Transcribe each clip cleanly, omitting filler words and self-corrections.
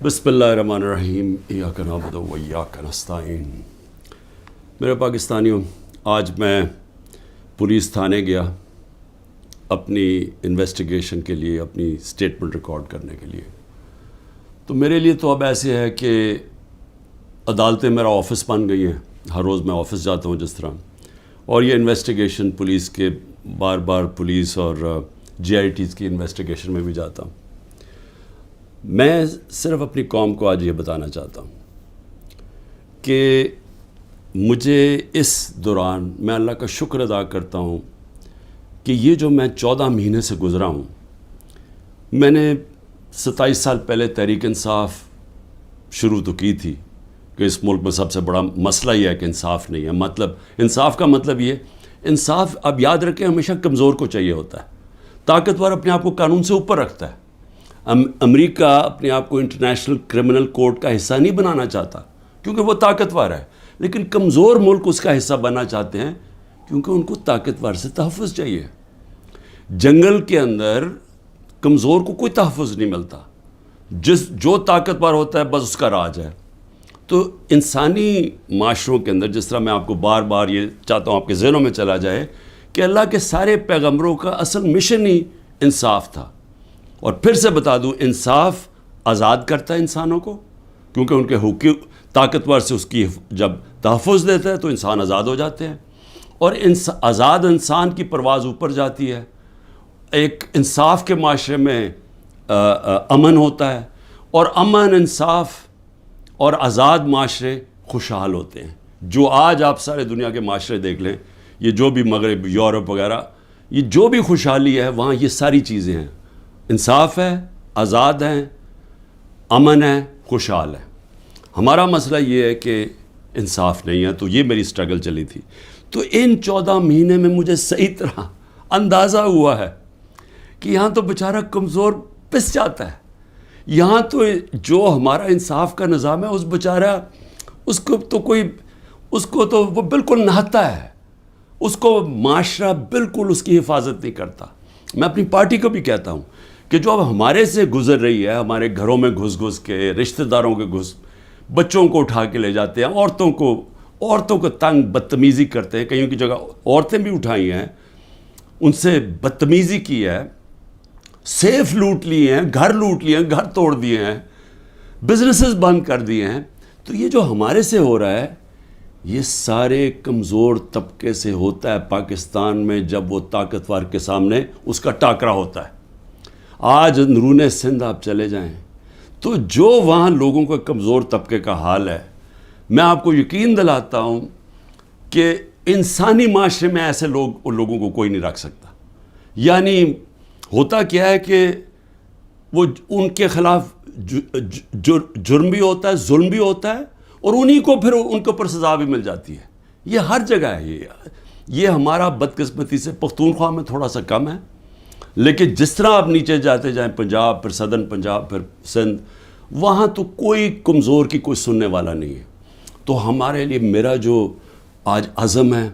بسم اللہ الرحمن الرحیم ایاک نعبد و ایاک نستعین۔ میرے پاکستانیوں، آج میں پولیس تھانے گیا اپنی انویسٹیگیشن کے لیے، اپنی سٹیٹمنٹ ریکارڈ کرنے کے لیے۔ تو میرے لیے تو اب ایسے ہے کہ عدالتیں میرا آفس بن گئی ہیں، ہر روز میں آفس جاتا ہوں جس طرح، اور یہ انویسٹیگیشن پولیس کے بار بار پولیس اور جی آئی ٹیز کی انویسٹیگیشن میں بھی جاتا ہوں۔ میں صرف اپنی قوم کو آج یہ بتانا چاہتا ہوں کہ مجھے اس دوران میں اللہ کا شکر ادا کرتا ہوں کہ یہ جو میں 14 مہینے سے گزرا ہوں، میں نے 27 سال پہلے تحریک انصاف شروع تو کی تھی کہ اس ملک میں سب سے بڑا مسئلہ یہ ہے کہ انصاف نہیں ہے۔ مطلب انصاف کا مطلب یہ، انصاف اب یاد رکھیں ہمیشہ کمزور کو چاہیے ہوتا ہے، طاقتور اپنے آپ کو قانون سے اوپر رکھتا ہے۔ امریکہ اپنے آپ کو انٹرنیشنل کرمنل کورٹ کا حصہ نہیں بنانا چاہتا کیونکہ وہ طاقتور ہے، لیکن کمزور ملک اس کا حصہ بننا چاہتے ہیں کیونکہ ان کو طاقتور سے تحفظ چاہیے۔ جنگل کے اندر کمزور کو کوئی تحفظ نہیں ملتا، جو طاقتور ہوتا ہے بس اس کا راج ہے۔ تو انسانی معاشروں کے اندر، جس طرح میں آپ کو بار بار یہ چاہتا ہوں آپ کے ذہنوں میں چلا جائے کہ اللہ کے سارے پیغمبروں کا اصل مشن ہی انصاف تھا۔ اور پھر سے بتا دوں، انصاف آزاد کرتا ہے انسانوں کو، کیونکہ ان کے حقوق طاقتور سے اس کی جب تحفظ دیتا ہے تو انسان آزاد ہو جاتے ہیں، اور آزاد انسان کی پرواز اوپر جاتی ہے۔ ایک انصاف کے معاشرے میں امن ہوتا ہے، اور امن، انصاف اور آزاد معاشرے خوشحال ہوتے ہیں۔ جو آج آپ سارے دنیا کے معاشرے دیکھ لیں، یہ جو بھی مغرب، یورپ وغیرہ، یہ جو بھی خوشحالی ہے وہاں یہ ساری چیزیں ہیں، انصاف ہے، آزاد ہیں، امن ہے، خوشحال ہے۔ ہمارا مسئلہ یہ ہے کہ انصاف نہیں ہے، تو یہ میری سٹرگل چلی تھی۔ تو ان 14 مہینے میں مجھے صحیح طرح اندازہ ہوا ہے کہ یہاں تو بیچارہ کمزور پس جاتا ہے، یہاں تو جو ہمارا انصاف کا نظام ہے اس بیچارہ اس کو تو وہ بالکل نہتا ہے، اس کو معاشرہ بالکل اس کی حفاظت نہیں کرتا۔ میں اپنی پارٹی کو بھی کہتا ہوں کہ جو اب ہمارے سے گزر رہی ہے، ہمارے گھروں میں گھس کے، رشتہ داروں کے بچوں کو اٹھا کے لے جاتے ہیں، عورتوں کو تنگ بدتمیزی کرتے ہیں، کہیں کی جگہ عورتیں بھی اٹھائی ہیں، ان سے بدتمیزی کی ہے، سیف لوٹ لیے ہیں، گھر لوٹ لیے ہیں، گھر توڑ دیے ہیں، بزنسز بند کر دیے ہیں۔ تو یہ جو ہمارے سے ہو رہا ہے یہ سارے کمزور طبقے سے ہوتا ہے پاکستان میں، جب وہ طاقتور کے سامنے اس کا ٹاکرا ہوتا ہے۔ آج اندرون سندھ آپ چلے جائیں تو جو وہاں لوگوں کا کمزور طبقے کا حال ہے، میں آپ کو یقین دلاتا ہوں کہ انسانی معاشرے میں ایسے لوگوں کو کوئی نہیں رکھ سکتا۔ یعنی ہوتا کیا ہے کہ وہ ان کے خلاف جرم بھی ہوتا ہے، ظلم بھی ہوتا ہے، اور انہی کو پھر ان کے اوپر سزا بھی مل جاتی ہے۔ یہ ہر جگہ ہے، یہ ہمارا بدقسمتی سے پختونخوا میں تھوڑا سا کم ہے، لیکن جس طرح آپ نیچے جاتے جائیں، پنجاب، پھر صدرن پنجاب، پھر سندھ، وہاں تو کوئی کمزور کی کوئی سننے والا نہیں ہے۔ تو ہمارے لیے میرا جو آج عزم ہے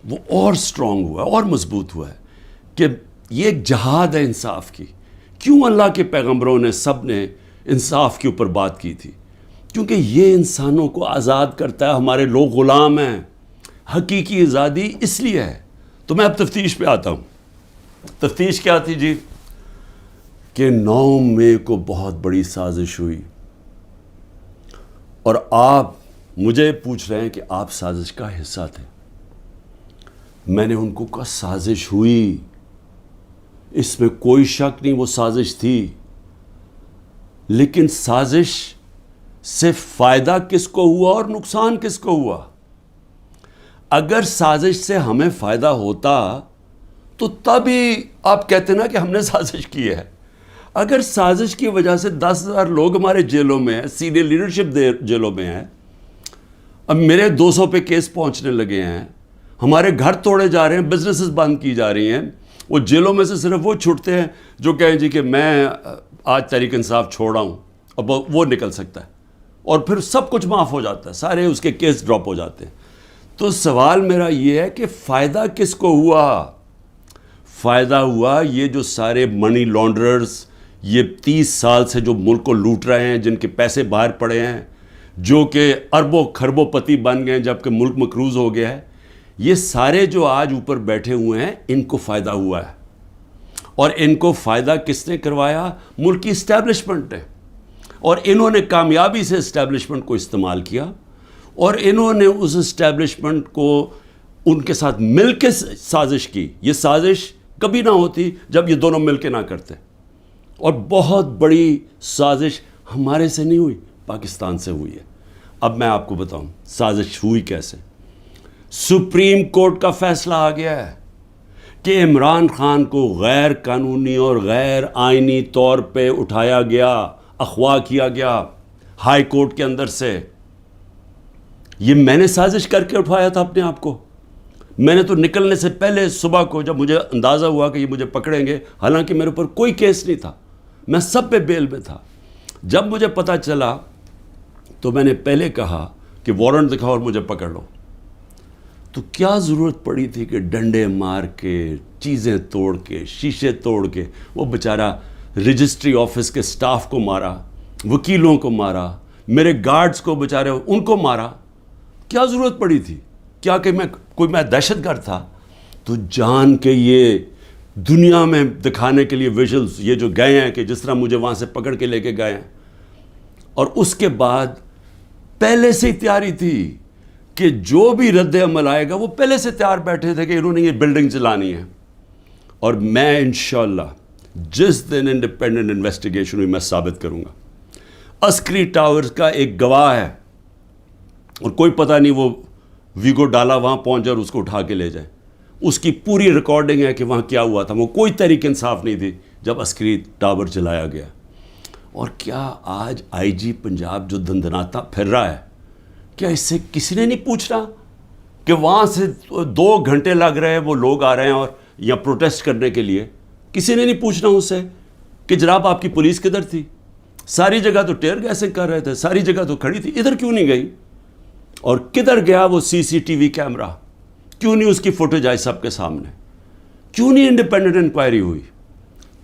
وہ اور سٹرونگ ہوا ہے، اور مضبوط ہوا ہے کہ یہ ایک جہاد ہے انصاف کی۔ کیوں اللہ کے پیغمبروں نے سب نے انصاف کے اوپر بات کی تھی؟ کیونکہ یہ انسانوں کو آزاد کرتا ہے۔ ہمارے لوگ غلام ہیں، حقیقی آزادی اس لیے ہے۔ تو میں اب تفتیش پہ آتا ہوں۔ تفتیش کیا تھی جی؟ کہ 9 مئی کو بہت بڑی سازش ہوئی، اور آپ مجھے پوچھ رہے ہیں کہ آپ سازش کا حصہ تھے۔ میں نے ان کو کہا سازش ہوئی، اس میں کوئی شک نہیں، وہ سازش تھی، لیکن سازش سے فائدہ کس کو ہوا اور نقصان کس کو ہوا؟ اگر سازش سے ہمیں فائدہ ہوتا تو تبھی آپ کہتے نا کہ ہم نے سازش کی ہے۔ اگر سازش کی وجہ سے 10,000 لوگ ہمارے جیلوں میں ہیں، سینئر لیڈرشپ جیلوں میں ہیں، اب میرے 200 پہ کیس پہنچنے لگے ہیں، ہمارے گھر توڑے جا رہے ہیں، بزنسز بند کی جا رہی ہیں، وہ جیلوں میں سے صرف وہ چھوٹتے ہیں جو کہیں جی کہ میں آج تحریک انصاف چھوڑا ہوں، اب وہ نکل سکتا ہے، اور پھر سب کچھ معاف ہو جاتا ہے، سارے اس کے کیس ڈراپ ہو جاتے ہیں۔ تو سوال میرا یہ ہے کہ فائدہ کس کو ہوا؟ فائدہ ہوا یہ جو سارے منی لانڈررز، یہ 30 سال سے جو ملک کو لوٹ رہے ہیں، جن کے پیسے باہر پڑے ہیں، جو کہ اربوں کھربوں پتی بن گئے ہیں جبکہ ملک مقروض ہو گیا ہے، یہ سارے جو آج اوپر بیٹھے ہوئے ہیں ان کو فائدہ ہوا ہے. اور ان کو فائدہ کس نے کروایا؟ ملک کی اسٹیبلشمنٹ نے. اور انہوں نے کامیابی سے اسٹیبلشمنٹ کو استعمال کیا، اور انہوں نے اس اسٹیبلشمنٹ کو ان کے ساتھ مل کے سازش کی. یہ سازش کبھی نہ ہوتی جب یہ دونوں مل کے نہ کرتے. اور بہت بڑی سازش ہمارے سے نہیں ہوئی، پاکستان سے ہوئی ہے. اب میں آپ کو بتاؤں سازش ہوئی کیسے. سپریم کورٹ کا فیصلہ آ گیا ہے کہ عمران خان کو غیر قانونی اور غیر آئینی طور پہ اٹھایا گیا، اغوا کیا گیا ہائی کورٹ کے اندر سے. یہ میں نے سازش کر کے اٹھایا تھا اپنے آپ کو. میں نے تو نکلنے سے پہلے صبح کو جب مجھے اندازہ ہوا کہ یہ مجھے پکڑیں گے، حالانکہ میرے اوپر کوئی کیس نہیں تھا، میں سب پہ بیل میں تھا، جب مجھے پتہ چلا تو میں نے پہلے کہا کہ وارنٹ دکھاؤ اور مجھے پکڑ لو. تو کیا ضرورت پڑی تھی کہ ڈنڈے مار کے، چیزیں توڑ کے، شیشے توڑ کے، وہ بیچارہ رجسٹری آفس کے سٹاف کو مارا، وکیلوں کو مارا، میرے گارڈز کو بیچارے ان کو مارا. کیا ضرورت پڑی تھی؟ کیا کہ میں دہشت گرد تھا؟ تو جان کے یہ دنیا میں دکھانے کے لیے ویژلز یہ جو گئے ہیں کہ جس طرح مجھے وہاں سے پکڑ کے لے کے گئے ہیں. اور اس کے بعد پہلے سے ہی تیاری تھی کہ جو بھی رد عمل آئے گا وہ پہلے سے تیار بیٹھے تھے کہ انہوں نے یہ بلڈنگ چلانی ہے. اور میں انشاءاللہ جس دن انڈیپینڈنٹ انویسٹیگیشن ہوئی میں ثابت کروں گا. عسکری ٹاورز کا ایک گواہ ہے، اور کوئی پتہ نہیں وہ ویگو ڈالا وہاں پہنچ جائے اور اس کو اٹھا کے لے جائے. اس کی پوری ریکارڈنگ ہے کہ وہاں کیا ہوا تھا. وہ کوئی تحریک انصاف نہیں تھی جب عسکری ٹاور چلایا گیا. اور کیا آج آئی جی پنجاب جو دندناتا پھر رہا ہے، کیا اس سے کسی نے نہیں پوچھ رہا کہ وہاں سے 2 گھنٹے لگ رہے ہیں وہ لوگ آ رہے ہیں اور یا پروٹیسٹ کرنے کے لیے؟ کسی نے نہیں پوچھنا اس سے کہ جناب آپ کی پولیس کدھر تھی؟ ساری جگہ تو ٹیئر گیسنگ کر رہے تھے، ساری جگہ تو کھڑی تھی، ادھر کیوں نہیں گئی؟ اور کدھر گیا وہ سی سی ٹی وی کیمرہ؟ کیوں نہیں اس کی فوٹیج آئی سب کے سامنے؟ کیوں نہیں انڈیپینڈنٹ انکوائری ہوئی؟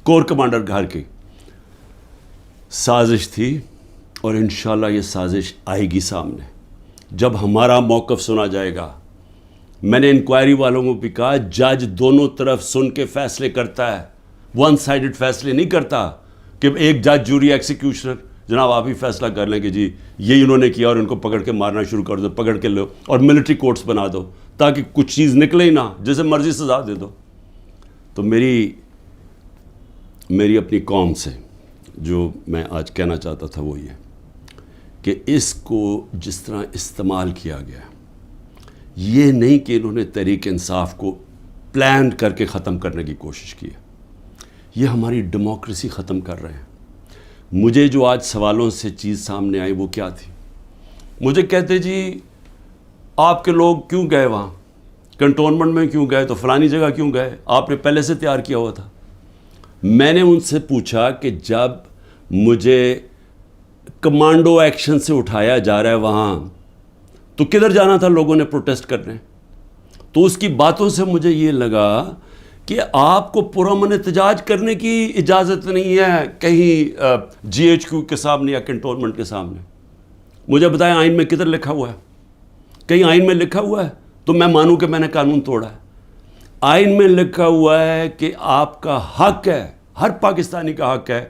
کور کمانڈر گھر کی سازش تھی، اور انشاءاللہ یہ سازش آئے گی سامنے جب ہمارا موقف سنا جائے گا. میں نے انکوائری والوں کو بھی کہا جج دونوں طرف سن کے فیصلے کرتا ہے، ون سائیڈڈ فیصلے نہیں کرتا کہ ایک جج جوری ایکسیکیوشنر جناب آپ ہی فیصلہ کر لیں کہ جی یہی انہوں نے کیا اور ان کو پکڑ کے مارنا شروع کر دو، پکڑ کے لو اور ملٹری کورٹس بنا دو تاکہ کچھ چیز نکلے ہی نہ، جیسے مرضی سزا دے دو. تو میری اپنی قوم سے جو میں آج کہنا چاہتا تھا وہ یہ کہ اس کو جس طرح استعمال کیا گیا، یہ نہیں کہ انہوں نے تحریک انصاف کو پلان کر کے ختم کرنے کی کوشش کی ہے. یہ ہماری ڈیموکریسی ختم کر رہے ہیں. مجھے جو آج سوالوں سے چیز سامنے آئی وہ کیا تھی؟ مجھے کہتے جی آپ کے لوگ کیوں گئے وہاں، کنٹونمنٹ میں کیوں گئے، تو فلانی جگہ کیوں گئے، آپ نے پہلے سے تیار کیا ہوا تھا. میں نے ان سے پوچھا کہ جب مجھے کمانڈو ایکشن سے اٹھایا جا رہا ہے وہاں، تو کدھر جانا تھا لوگوں نے پروٹیسٹ کرنے؟ تو اس کی باتوں سے مجھے یہ لگا کہ آپ کو پرامن احتجاج کرنے کی اجازت نہیں ہے کہیں جی ایچ کیو کے سامنے یا کنٹونمنٹ کے سامنے. مجھے بتائیں آئین میں کدھر لکھا ہوا ہے؟ کہیں آئین میں لکھا ہوا ہے تو میں مانوں کہ میں نے قانون توڑا ہے. آئین میں لکھا ہوا ہے کہ آپ کا حق ہے، ہر پاکستانی کا حق ہے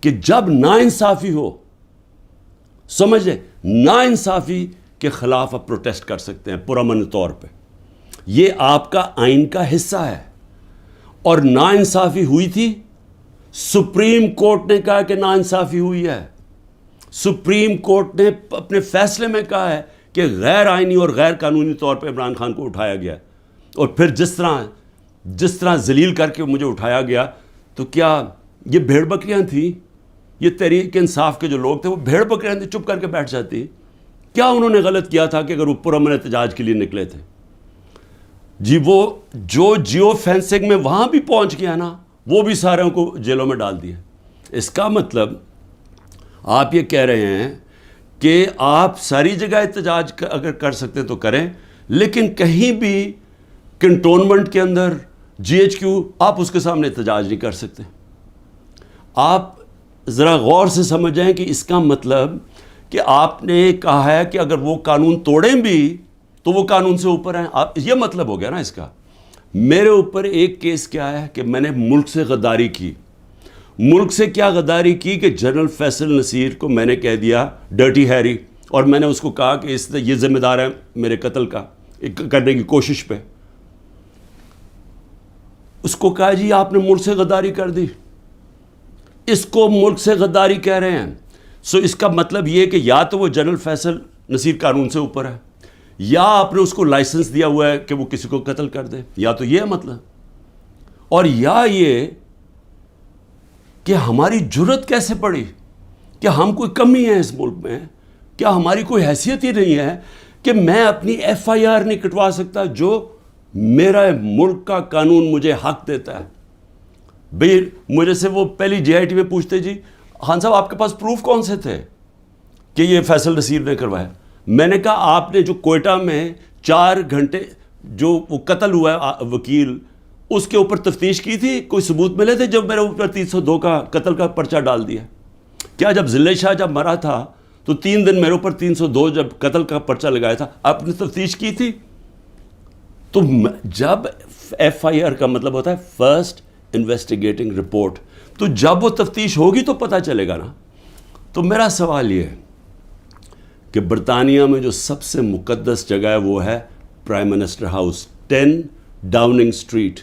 کہ جب ناانصافی ہو، سمجھ لیں ناانصافی کے خلاف آپ پروٹیسٹ کر سکتے ہیں پرامن طور پہ. یہ آپ کا آئین کا حصہ ہے. اور ناانصافی ہوئی تھی، سپریم کورٹ نے کہا کہ ناانصافی ہوئی ہے. سپریم کورٹ نے اپنے فیصلے میں کہا ہے کہ غیر آئینی اور غیر قانونی طور پہ عمران خان کو اٹھایا گیا. اور پھر جس طرح ذلیل کر کے مجھے اٹھایا گیا، تو کیا یہ بھیڑ بکریاں تھیں؟ یہ تحریک انصاف کے جو لوگ تھے وہ بھیڑ بکریاں تھیں، چپ کر کے بیٹھ جاتی؟ کیا انہوں نے غلط کیا تھا کہ اگر وہ پرامن احتجاج کے لیے نکلے تھے؟ جی وہ جو جیو فینسنگ میں وہاں بھی پہنچ گیا نا، وہ بھی ساروں کو جیلوں میں ڈال دیا. اس کا مطلب آپ یہ کہہ رہے ہیں کہ آپ ساری جگہ احتجاج اگر کر سکتے تو کریں، لیکن کہیں بھی کنٹونمنٹ کے اندر جی ایچ کیو آپ اس کے سامنے احتجاج نہیں کر سکتے. آپ ذرا غور سے سمجھیں کہ اس کا مطلب کہ آپ نے کہا ہے کہ اگر وہ قانون توڑیں بھی تو وہ قانون سے اوپر ہیں. یہ مطلب ہو گیا نا اس کا. میرے اوپر ایک کیس کیا ہے کہ میں نے ملک سے غداری کی. ملک سے کیا غداری کی کہ جنرل فیصل نصیر کو میں نے کہہ دیا ڈرٹی ہیری, اور میں نے اس کو کہا کہ یہ ذمہ دار ہے میرے قتل کا کرنے کی کوشش پہ. اس کو کہا جی آپ نے ملک سے غداری کر دی. اس کو ملک سے غداری کہہ رہے ہیں. سو اس کا مطلب یہ کہ یا تو وہ جنرل فیصل نصیر قانون سے اوپر ہے, یا آپ نے اس کو لائسنس دیا ہوا ہے کہ وہ کسی کو قتل کر دے, یا تو یہ ہے مطلب. اور یا یہ کہ ہماری جرت کیسے پڑی, کہ ہم کوئی کمی ہے اس ملک میں, کیا ہماری کوئی حیثیت ہی نہیں ہے کہ میں اپنی ایف آئی آر نہیں کٹوا سکتا جو میرا ملک کا قانون مجھے حق دیتا ہے. بھئی مجھے سے وہ پہلی جے آئی ٹی میں پوچھتے جی خان صاحب آپ کے پاس پروف کون سے تھے کہ یہ فیصل نصیر نے کروایا. میں نے کہا آپ نے جو کوئٹہ میں 4 گھنٹے جو وہ قتل ہوا ہے وکیل, اس کے اوپر تفتیش کی تھی, کوئی ثبوت ملے تھے جب میرے اوپر 302 کا قتل کا پرچہ ڈال دیا؟ کیا جب ضلع شاہ جب مرا تھا تو 3 دن میرے اوپر 302 جب قتل کا پرچہ لگایا تھا, آپ نے تفتیش کی تھی؟ تو جب ایف آئی آر کا مطلب ہوتا ہے فرسٹ انویسٹیگیٹنگ رپورٹ, تو جب وہ تفتیش ہوگی تو پتہ چلے گا نا. تو میرا سوال یہ ہے کہ برطانیہ میں جو سب سے مقدس جگہ ہے وہ ہے prime minister house, 10 Downing Street.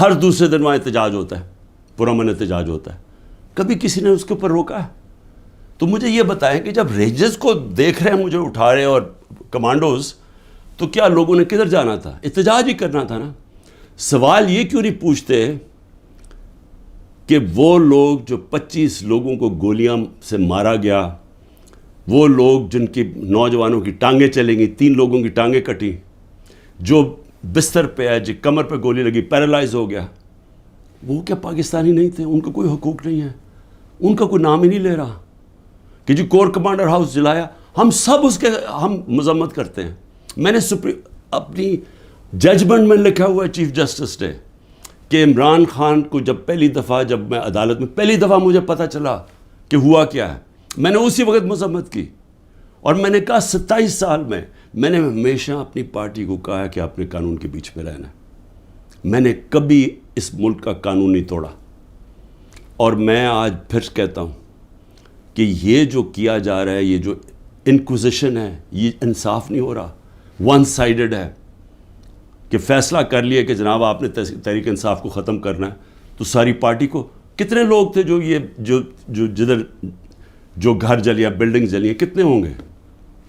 ہر دوسرے دن وہاں احتجاج ہوتا ہے, پرامن احتجاج ہوتا ہے. کبھی کسی نے اس کے اوپر روکا ہے؟ تو مجھے یہ بتائیں کہ جب رینجرز کو دیکھ رہے ہیں مجھے اٹھا رہے اور کمانڈوز, تو کیا لوگوں نے کدھر جانا تھا؟ احتجاج ہی کرنا تھا نا. سوال یہ کیوں نہیں پوچھتے کہ وہ لوگ جو 25 لوگوں کو گولیاں سے مارا گیا, وہ لوگ جن کی نوجوانوں کی ٹانگیں چلیں گی, 3 لوگوں کی ٹانگیں کٹی, جو بستر پہ ہے, جو کمر پہ گولی لگی پیرالائز ہو گیا, وہ کیا پاکستانی نہیں تھے؟ ان کا کوئی حقوق نہیں ہے, ان کا کوئی نام ہی نہیں لے رہا کہ جی کور کمانڈر ہاؤس جلایا. ہم سب اس کے ہم مذمت کرتے ہیں. میں نے اپنی ججمنٹ میں لکھا ہوا ہے چیف جسٹس نے کہ عمران خان کو جب پہلی دفعہ جب میں عدالت میں پہلی دفعہ مجھے پتہ چلا کہ ہوا کیا ہے, میں نے اسی وقت مذمت کی. اور میں نے کہا 27 سال میں نے ہمیشہ اپنی پارٹی کو کہا ہے کہ آپ نے قانون کے بیچ میں رہنا ہے. میں نے کبھی اس ملک کا قانون نہیں توڑا. اور میں آج پھر کہتا ہوں کہ یہ جو کیا جا رہا ہے, یہ جو انکوزیشن ہے, یہ انصاف نہیں ہو رہا, ون سائیڈڈ ہے. کہ فیصلہ کر لیا کہ جناب آپ نے تحریک انصاف کو ختم کرنا ہے, تو ساری پارٹی کو کتنے لوگ تھے جو یہ جو جدھر جو گھر جلیا, بلڈنگ جلی ہیں, کتنے ہوں گے؟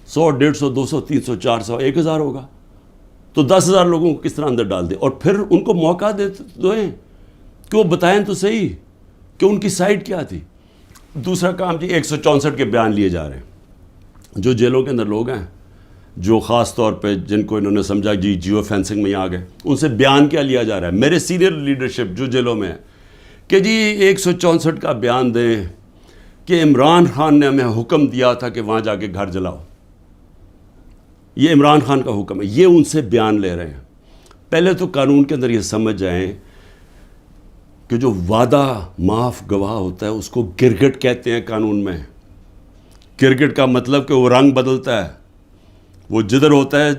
100 150 200 300 400 1000 ہوگا. تو 10,000 لوگوں کو کس طرح اندر ڈال دے, اور پھر ان کو موقع دیں کہ وہ بتائیں تو صحیح کہ ان کی سائڈ کیا تھی. دوسرا کام جی 164 کے بیان لیے جا رہے ہیں. جو جیلوں کے اندر لوگ ہیں جو خاص طور پہ جن کو انہوں نے سمجھا جی جیو فینسنگ میں آ گئے, ان سے بیان کیا لیا جا رہا ہے؟ میرے سینئر لیڈرشپ جو جیلوں میں ہے کہ جی 164 کا بیان دیں کہ عمران خان نے ہمیں حکم دیا تھا کہ وہاں جا کے گھر جلاؤ. یہ عمران خان کا حکم ہے, یہ ان سے بیان لے رہے ہیں. پہلے تو قانون کے اندر یہ سمجھ جائیں کہ جو وعدہ معاف گواہ ہوتا ہے اس کو گرگٹ کہتے ہیں قانون میں. گرگٹ کا مطلب کہ وہ رنگ بدلتا ہے, وہ جدھر ہوتا ہے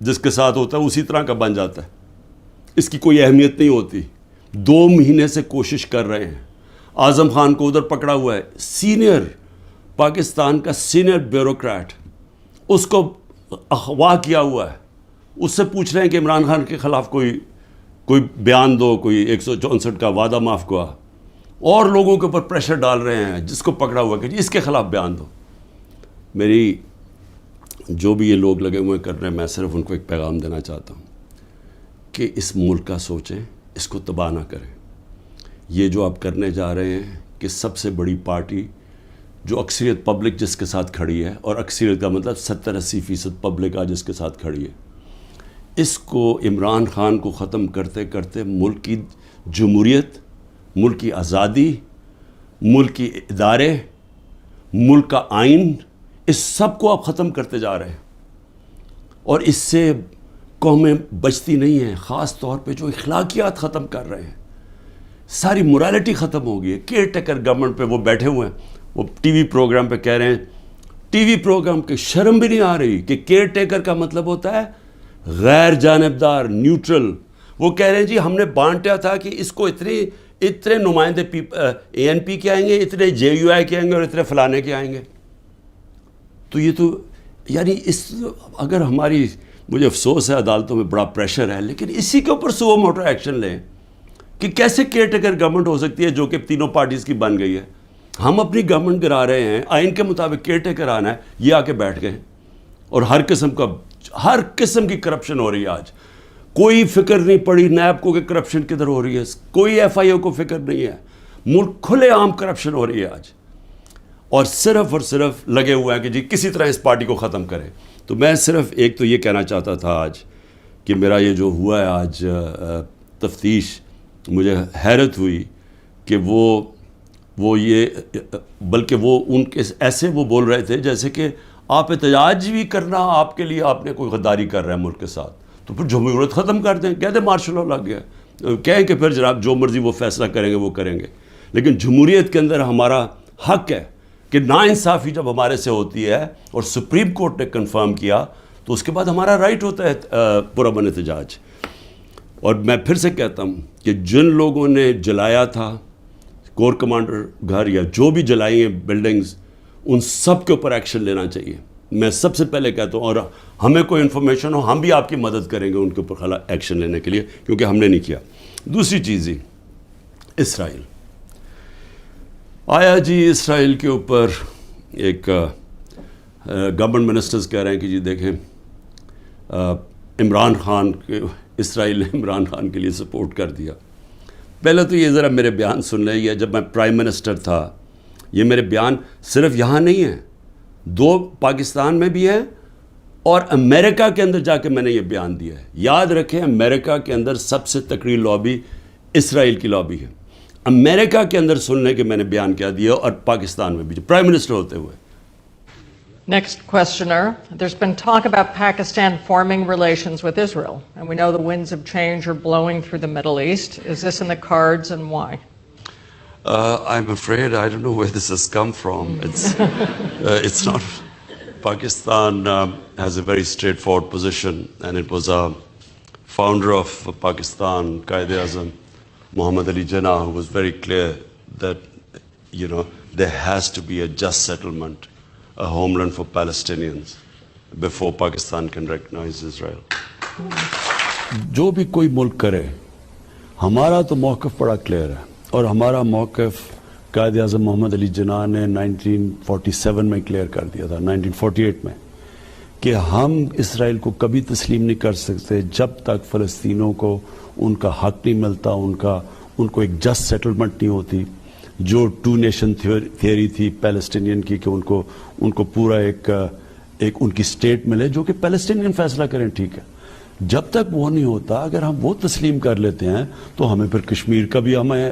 جس کے ساتھ ہوتا ہے اسی طرح کا بن جاتا ہے, اس کی کوئی اہمیت نہیں ہوتی. 2 مہینے سے کوشش کر رہے ہیں. اعظم خان کو ادھر پکڑا ہوا ہے, سینئر پاکستان کا سینئر بیوروکریٹ, اس کو اغوا کیا ہوا ہے. اس سے پوچھ رہے ہیں کہ عمران خان کے خلاف کوئی بیان دو, کوئی 164 کا وعدہ معاف گواہ, اور لوگوں کے اوپر پریشر ڈال رہے ہیں جس کو پکڑا ہوا کہ جی اس کے خلاف بیان دو. میری جو بھی یہ لوگ لگے ہوئے کر رہے ہیں, میں صرف ان کو ایک پیغام دینا چاہتا ہوں کہ اس ملک کا سوچیں, اس کو تباہ نہ کریں. یہ جو آپ کرنے جا رہے ہیں کہ سب سے بڑی پارٹی جو اکثریت پبلک جس کے ساتھ کھڑی ہے, اور اکثریت کا مطلب 70-80% پبلک آج جس کے ساتھ کھڑی ہے, اس کو عمران خان کو ختم کرتے کرتے ملک کی جمہوریت, ملک کی آزادی, ملک کی ادارے, ملک کا آئین, اس سب کو آپ ختم کرتے جا رہے ہیں. اور اس سے قومیں بچتی نہیں ہیں, خاص طور پہ جو اخلاقیات ختم کر رہے ہیں. ساری morality ختم ہو گئی ہے. کیئر ٹیکر گورنمنٹ پہ وہ بیٹھے ہوئے ہیں, وہ ٹی وی پروگرام پہ کہہ رہے ہیں, ٹی وی پروگرام کی شرم بھی نہیں آ رہی کہ کیئر ٹیکر کا مطلب ہوتا ہے غیر جانبدار, نیوٹرل. وہ کہہ رہے ہیں جی ہم نے بانٹا تھا کہ اس کو اتنے نمائندے اے این پی کے آئیں گے, اتنے جے یو آئی کے آئیں گے اور اتنے فلانے کے آئیں گے. تو یہ تو یعنی اگر ہماری, مجھے افسوس ہے عدالتوں میں بڑا پریشر ہے, لیکن اسی کے اوپر سو موٹر ایکشن لیں کہ کیسے کیئر ٹیکر گورنمنٹ ہو سکتی ہے جو کہ تینوں پارٹیز کی بن گئی ہے. ہم اپنی گورنمنٹ گرا رہے ہیں, آئین کے مطابق کیئر ٹیکر آنا ہے, یہ آ کے بیٹھ گئے اور ہر قسم کی کرپشن ہو رہی ہے. آج کوئی فکر نہیں پڑی نیب کو کہ کرپشن کدھر ہو رہی ہے, کوئی ایف آئی او کو فکر نہیں ہے. ملک کھلے عام کرپشن ہو رہی ہے آج, اور صرف لگے ہوئے ہیں کہ جی کسی طرح اس پارٹی کو ختم کریں. تو میں صرف ایک تو یہ کہنا چاہتا تھا آج کہ میرا یہ جو ہوا ہے آج تفتیش, مجھے حیرت ہوئی کہ وہ یہ, بلکہ وہ ان کے ایسے وہ بول رہے تھے جیسے کہ آپ احتجاج بھی کرنا آپ کے لیے آپ نے کوئی غداری کر رہا ہے ملک کے ساتھ, تو پھر جمہوریت ختم کر دیں, کہہ دیں مارشل لا لگ گیا, کہیں کہ پھر جناب جو مرضی وہ فیصلہ کریں گے وہ کریں گے. لیکن جمہوریت کے اندر ہمارا حق ہے کہ ناانصافی جب ہمارے سے ہوتی ہے اور سپریم کورٹ نے کنفرم کیا تو اس کے بعد ہمارا رائٹ ہوتا ہے پرامن احتجاج. اور میں پھر سے کہتا ہوں کہ جن لوگوں نے جلایا تھا کور کمانڈر گھر یا جو بھی جلائی ہیں بلڈنگز, ان سب کے اوپر ایکشن لینا چاہیے. میں سب سے پہلے کہتا ہوں, اور ہمیں کوئی انفارمیشن ہو ہم بھی آپ کی مدد کریں گے ان کے اوپر ایکشن لینے کے لیے, کیونکہ ہم نے نہیں کیا. دوسری چیز ہی اسرائیل آیا جی, اسرائیل کے اوپر ایک گورنمنٹ منسٹرز کہہ رہے ہیں کہ جی دیکھیں عمران خان کے, اسرائیل نے عمران خان کے لیے سپورٹ کر دیا. پہلے تو یہ ذرا میرے بیان سن لیں, یہ جب میں پرائم منسٹر تھا, یہ میرے بیان صرف یہاں نہیں ہیں, 2 پاکستان میں بھی ہیں اور امریکہ کے اندر جا کے میں نے یہ بیان دیا ہے. یاد رکھیں امریکہ کے اندر سب سے تکڑی لابی اسرائیل کی لابی ہے. امریکہ کے اندر سننے کے میں نے بیان کیا دیا, اور پاکستان میں بھی پرائم منسٹر ہوتے ہوئے. Next questioner. There's been talk about Pakistan forming relations with Israel, and we know the winds of change are blowing through the Middle East. Is this in the cards, and why? I'm afraid I don't know where this has come from. It's not. Pakistan has a very straightforward position, and it was a founder of Pakistan, Quaid-e-Azam, Muhammad Ali Jinnah, who was very clear that, there has to be a just settlement, a homeland for Palestinians before Pakistan can recognize Israel. جو بھی کوئی ملک کرے, ہمارا تو موقف بڑا clear ہے, اور ہمارا موقف قائد اعظم محمد علی جناح نے 1947 میں کلیئر کر دیا تھا, 1948 میں, کہ ہم اسرائیل کو کبھی تسلیم نہیں کر سکتے جب تک فلسطینوں کو ان کا حق نہیں ملتا, ان کو ایک جسٹ سیٹلمنٹ نہیں ہوتی. جو 2 نیشن تھیوری تھی پیلسٹینین کی کہ ان کو پورا ایک ان کی اسٹیٹ ملے جو کہ پیلسٹینین فیصلہ کریں, ٹھیک ہے. جب تک وہ نہیں ہوتا, اگر ہم وہ تسلیم کر لیتے ہیں تو ہمیں پھر کشمیر کا بھی, ہمیں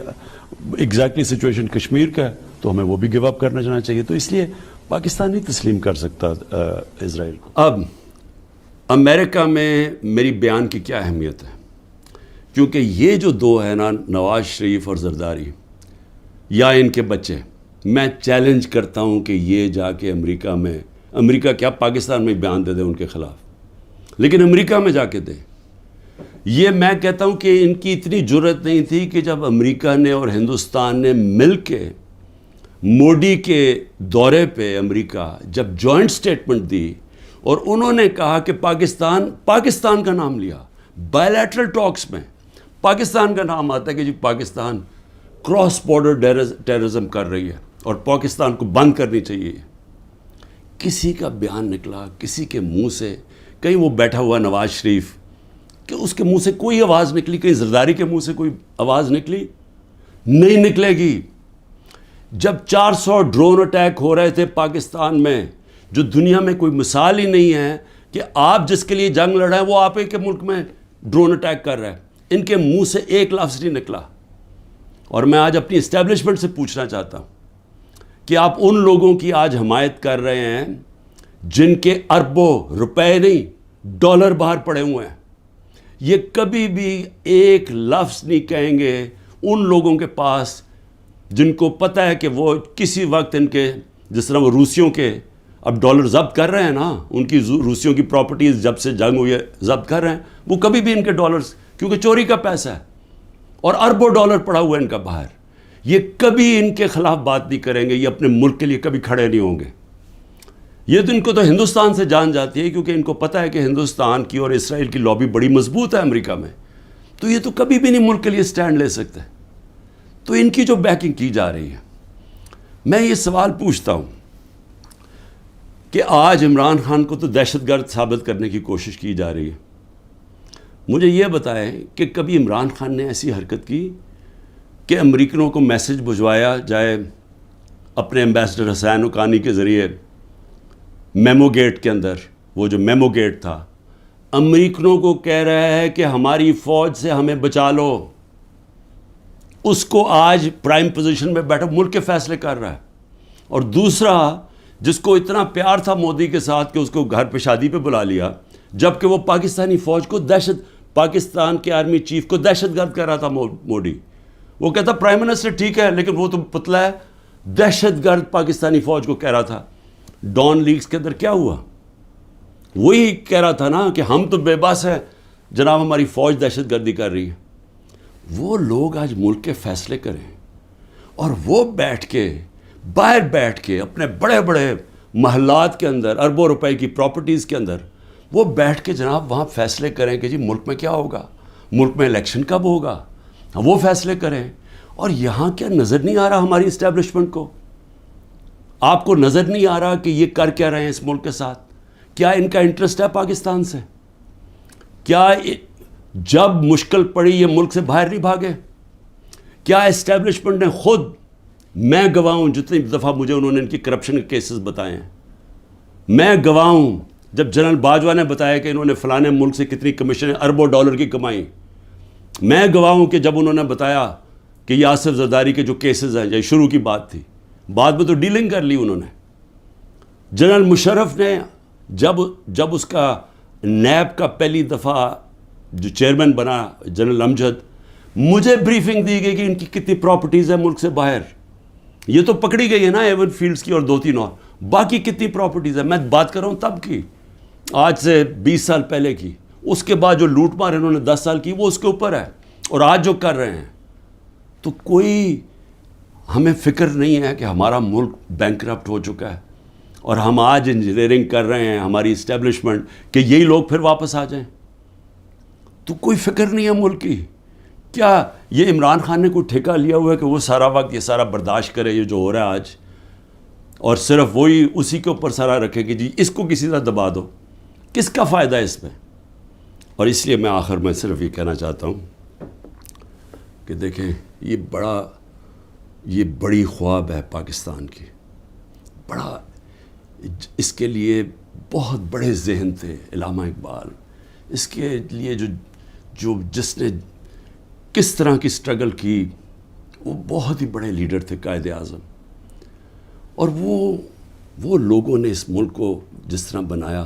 ایگزیکٹلی سچویشن کشمیر کا ہے تو ہمیں وہ بھی گیو اپ کرنا چاہنا چاہیے. تو اس لیے پاکستان نہیں تسلیم کر سکتا اسرائیل کو. اب امریکہ میں میری بیان کی کیا اہمیت ہے, کیونکہ یہ جو 2 ہیں نا, نواز شریف اور زرداری یا ان کے بچے, میں چیلنج کرتا ہوں کہ یہ جا کے امریکہ کیا پاکستان میں بیان دے دیں ان کے خلاف, لیکن امریکہ میں جا کے دیں. یہ میں کہتا ہوں کہ ان کی اتنی جرت نہیں تھی کہ جب امریکہ نے اور ہندوستان نے مل کے موڈی کے دورے پہ امریکہ جب جوائنٹ سٹیٹمنٹ دی اور انہوں نے کہا کہ پاکستان کا نام لیا, بائیلیٹرل ٹاکس میں پاکستان کا نام آتا ہے کہ جی پاکستان کراس بارڈر ٹیررزم کر رہی ہے اور پاکستان کو بند کرنی چاہیے. کسی کا بیان نکلا کسی کے منہ سے, کہیں وہ بیٹھا ہوا نواز شریف کہ اس کے منہ سے کوئی آواز نکلی, کہیں زرداری کے منہ سے کوئی آواز نکلی؟ نہیں نکلے گی. جب 400 ڈرون اٹیک ہو رہے تھے پاکستان میں, جو دنیا میں کوئی مثال ہی نہیں ہے کہ آپ جس کے لیے جنگ لڑ رہے ہیں وہ آپ کے ملک میں ڈرون اٹیک کر رہے ہیں, ان کے منہ سے ایک لفظ نہیں نکلا. اور میں آج اپنی اسٹیبلشمنٹ سے پوچھنا چاہتا ہوں کہ آپ ان لوگوں کی آج حمایت کر رہے ہیں جن کے اربوں روپے نہیں ڈالر باہر پڑے ہوئے ہیں. یہ کبھی بھی ایک لفظ نہیں کہیں گے ان لوگوں کے پاس جن کو پتہ ہے کہ وہ کسی وقت ان کے، جس طرح وہ روسیوں کے اب ڈالر ضبط کر رہے ہیں نا، ان کی روسیوں کی پراپرٹیز جب سے جنگ ہوئی ہے ضبط کر رہے ہیں، وہ کبھی بھی ان کے ڈالرز، کیونکہ چوری کا پیسہ ہے اور اربوں ڈالر پڑا ہوا ہے ان کا باہر، یہ کبھی ان کے خلاف بات نہیں کریں گے، یہ اپنے ملک کے لیے کبھی کھڑے نہیں ہوں گے. یہ تو ان کو تو ہندوستان سے جان جاتی ہے، کیونکہ ان کو پتہ ہے کہ ہندوستان کی اور اسرائیل کی لابی بڑی مضبوط ہے امریکہ میں، تو یہ تو کبھی بھی نہیں ملک کے لیے سٹینڈ لے سکتے. تو ان کی جو بیکنگ کی جا رہی ہے، میں یہ سوال پوچھتا ہوں کہ آج عمران خان کو تو دہشت گرد ثابت کرنے کی کوشش کی جا رہی ہے. مجھے یہ بتائیں کہ کبھی عمران خان نے ایسی حرکت کی کہ امریکنوں کو میسج بھجوایا جائے اپنے ایمبیسڈر حسین حقانی کے ذریعے میمو گیٹ کے اندر، وہ جو میمو گیٹ تھا، امریکنوں کو کہہ رہا ہے کہ ہماری فوج سے ہمیں بچا لو، اس کو آج پرائم پوزیشن میں بیٹھا ملک کے فیصلے کر رہا ہے. اور دوسرا، جس کو اتنا پیار تھا مودی کے ساتھ کہ اس کو گھر پہ شادی پہ بلا لیا، جبکہ وہ پاکستانی فوج کو پاکستان کے آرمی چیف کو دہشت گرد کر رہا تھا مودی. وہ کہتا پرائم منسٹر ٹھیک ہے لیکن وہ تو پتلا ہے، دہشت گرد پاکستانی فوج کو کہہ رہا تھا. ڈان لیکس کے اندر کیا ہوا؟ وہی کہہ رہا تھا نا کہ ہم تو بے بس ہیں جناب، ہماری فوج دہشت گردی کر رہی ہے. وہ لوگ آج ملک کے فیصلے کریں اور وہ بیٹھ کے باہر بیٹھ کے اپنے بڑے بڑے محلات کے اندر، اربوں روپے کی پراپرٹیز کے اندر وہ بیٹھ کے جناب وہاں فیصلے کریں کہ جی ملک میں کیا ہوگا، ملک میں الیکشن کب ہوگا، وہ فیصلے کریں. اور یہاں کیا نظر نہیں آ رہا ہماری اسٹیبلشمنٹ کو؟ آپ کو نظر نہیں آ رہا کہ یہ کر کیا رہے ہیں اس ملک کے ساتھ؟ کیا ان کا انٹرسٹ ہے پاکستان سے؟ کیا جب مشکل پڑی یہ ملک سے باہر نہیں بھاگے؟ کیا اسٹیبلشمنٹ نے خود، میں گواہ ہوں جتنی دفعہ مجھے انہوں نے ان کی کرپشن کے کیسز بتائے ہیں، میں گواہ ہوں جب جنرل باجوہ نے بتایا کہ انہوں نے فلانے ملک سے کتنی کمیشن اربوں ڈالر کی کمائی، میں گواہ ہوں کہ جب انہوں نے بتایا کہ یہ آصف زرداری کے جو کیسز ہیں، یہ شروع کی بات تھی، بعد میں تو ڈیلنگ کر لی انہوں نے. جنرل مشرف نے جب اس کا نیب کا پہلی دفعہ جو چیئرمین بنا جنرل امجد، مجھے بریفنگ دی گئی کہ ان کی کتنی پراپرٹیز ہیں ملک سے باہر. یہ تو پکڑی گئی ہے نا ایون فیلڈز کی اور 2-3 اور، باقی کتنی پراپرٹیز ہیں؟ میں بات کر رہا ہوں تب کی، آج سے 20 سال پہلے کی. اس کے بعد جو لوٹ مار انہوں نے 10 سال کی وہ اس کے اوپر ہے، اور آج جو کر رہے ہیں. تو کوئی ہمیں فکر نہیں ہے کہ ہمارا ملک بینکرپٹ ہو چکا ہے اور ہم آج انجینئرنگ کر رہے ہیں ہماری اسٹیبلشمنٹ کہ یہی لوگ پھر واپس آ جائیں؟ تو کوئی فکر نہیں ہے ملک کی. کیا یہ عمران خان نے کوئی ٹھیکہ لیا ہوا ہے کہ وہ سارا وقت یہ سارا برداشت کرے یہ جو ہو رہا ہے آج، اور صرف وہی اسی کے اوپر سارا رکھے کہ جی اس کو کسی طرح دبا دو؟ کس کا فائدہ ہے اس میں؟ اور اس لیے میں آخر میں صرف یہ کہنا چاہتا ہوں کہ دیکھیں یہ بڑی خواب ہے پاکستان کی، بڑا، اس کے لیے بہت بڑے ذہن تھے علامہ اقبال، اس کے لیے جس نے کس طرح کی سٹرگل کی، وہ بہت ہی بڑے لیڈر تھے، قائد اعظم. اور وہ لوگوں نے اس ملک کو جس طرح بنایا،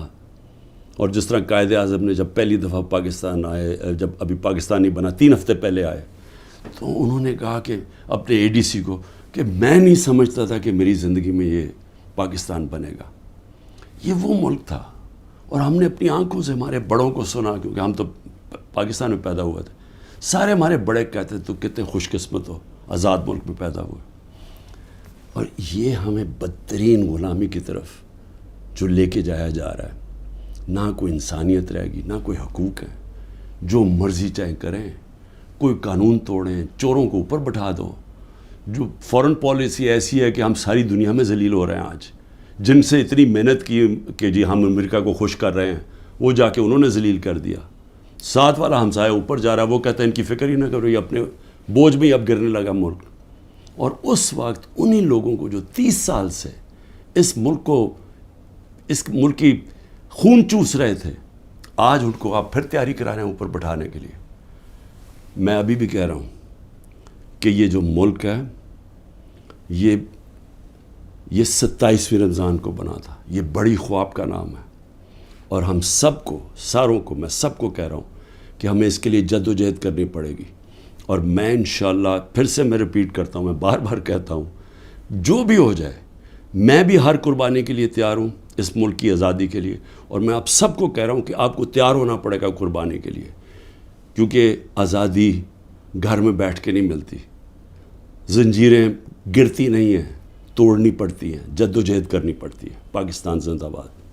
اور جس طرح قائد اعظم نے جب پہلی دفعہ پاکستان آئے، جب ابھی پاکستانی بنا 3 ہفتے پہلے آئے، تو انہوں نے کہا کہ اپنے اے ڈی سی کو کہ میں نہیں سمجھتا تھا کہ میری زندگی میں یہ پاکستان بنے گا. یہ وہ ملک تھا، اور ہم نے اپنی آنکھوں سے ہمارے بڑوں کو سنا، کیونکہ ہم تو پاکستان میں پیدا ہوئے تھے. سارے ہمارے بڑے کہتے تو کتنے خوش قسمت ہو، آزاد ملک میں پیدا ہوئے. اور یہ ہمیں بدترین غلامی کی طرف جو لے کے جایا جا رہا ہے، نہ کوئی انسانیت رہے گی، نہ کوئی حقوق ہے، جو مرضی چاہے کریں، کوئی قانون توڑیں، چوروں کو اوپر بٹھا دو. جو فورن پالیسی ایسی ہے کہ ہم ساری دنیا میں ذلیل ہو رہے ہیں آج، جن سے اتنی محنت کی کہ جی ہم امریکہ کو خوش کر رہے ہیں، وہ جا کے انہوں نے ذلیل کر دیا. ساتھ والا ہمسایہ اوپر جا رہا ہے، وہ کہتا ہے ان کی فکر ہی نہ کرو، یہ اپنے بوجھ میں ہی اب گرنے لگا ملک. اور اس وقت انہی لوگوں کو جو 30 سال سے اس ملک کی خون چوس رہے تھے، آج ان کو آپ پھر تیاری کرا رہے ہیں اوپر بٹھانے کے لیے. میں ابھی بھی کہہ رہا ہوں کہ یہ جو ملک ہے، یہ 27ویں رمضان کو بنا تھا. یہ بڑی خواب کا نام ہے، اور ہم سب کو، ساروں کو، میں سب کو کہہ رہا ہوں کہ ہمیں اس کے لیے جد و جہد کرنی پڑے گی. اور میں انشاءاللہ پھر سے میں ریپیٹ کرتا ہوں، میں بار بار کہتا ہوں، جو بھی ہو جائے میں بھی ہر قربانی کے لیے تیار ہوں اس ملک کی آزادی کے لیے، اور میں آپ سب کو کہہ رہا ہوں کہ آپ کو تیار ہونا پڑے گا قربانی کے لیے، کیونکہ آزادی گھر میں بیٹھ کے نہیں ملتی، زنجیریں گرتی نہیں ہیں، توڑنی پڑتی ہیں، جد و جہد کرنی پڑتی ہے۔ پاکستان زندہ باد۔